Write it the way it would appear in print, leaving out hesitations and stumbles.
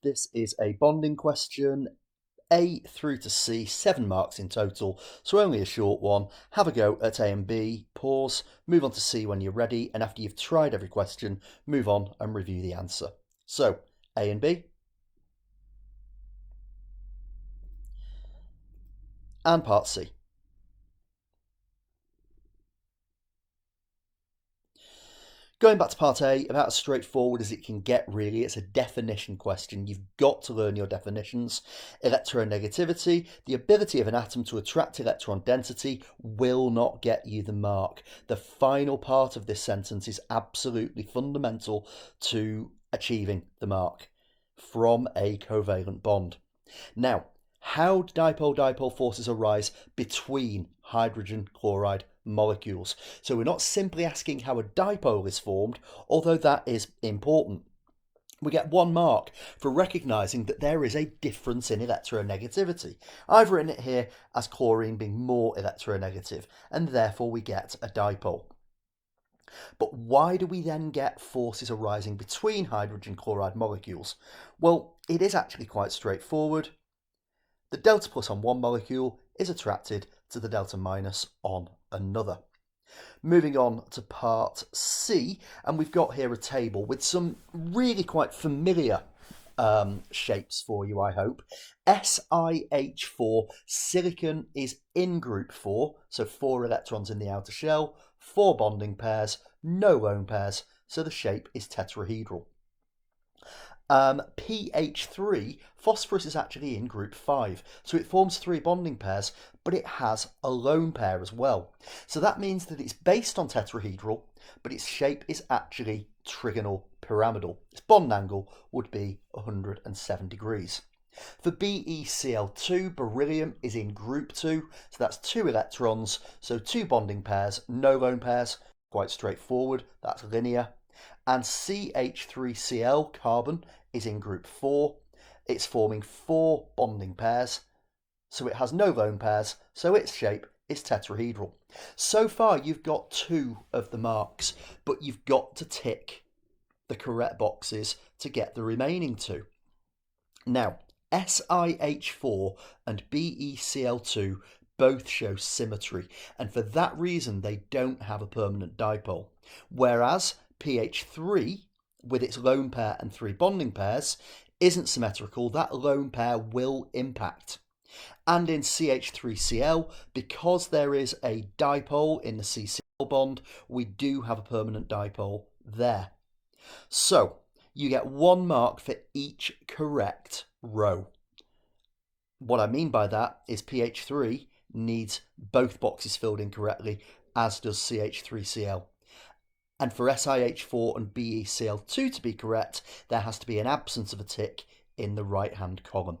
This is a bonding question, A through to C, 7 marks in total, so only a short one. Have a go at A and B, pause, move on to C when you're ready, and after you've tried every question, move on and review the answer. So, A and B. And part C. Going back to part A, about as straightforward as it can get really. It's a definition question. You've got to learn your definitions. Electronegativity, the ability of an atom to attract electron density, will not get you the mark. The final part of this sentence is absolutely fundamental to achieving the mark from a covalent bond. Now, how do dipole-dipole forces arise between hydrogen chloride molecules? So we're not simply asking how a dipole is formed, although that is important. We get 1 mark for recognising that there is a difference in electronegativity. I've written it here as chlorine being more electronegative, and therefore we get a dipole. But why do we then get forces arising between hydrogen chloride molecules? Well, it is actually quite straightforward. The delta plus on one molecule is attracted to the delta minus on another. Moving on to part C, and we've got here a table with some really quite familiar shapes for you, I hope. SiH4, silicon is in group 4, so 4 electrons in the outer shell, 4 bonding pairs, no lone pairs, so the shape is tetrahedral. pH3, phosphorus is actually in group 5, so it forms 3 bonding pairs, but it has a lone pair as well. So that means that it's based on tetrahedral, but its shape is actually trigonal pyramidal. Its bond angle would be 107 degrees. For BeCl2, beryllium is in group 2, so that's 2 electrons, so 2 bonding pairs, no lone pairs, quite straightforward, that's linear. And CH3Cl, carbon, is in group 4. It's forming 4 bonding pairs, so it has no lone pairs, so its shape is tetrahedral. So far you've got 2 of the marks, but you've got to tick the correct boxes to get the remaining 2. Now, SiH4 and BeCl2 both show symmetry, and for that reason they don't have a permanent dipole, whereas pH3, with its lone pair and 3 bonding pairs, isn't symmetrical. That lone pair will impact. And in CH3Cl, because there is a dipole in the CCl bond, we do have a permanent dipole there. So you get 1 mark for each correct row. What I mean by that is pH3 needs both boxes filled in correctly, as does CH3Cl. And for SiH4 and BeCl2 to be correct, there has to be an absence of a tick in the right-hand column.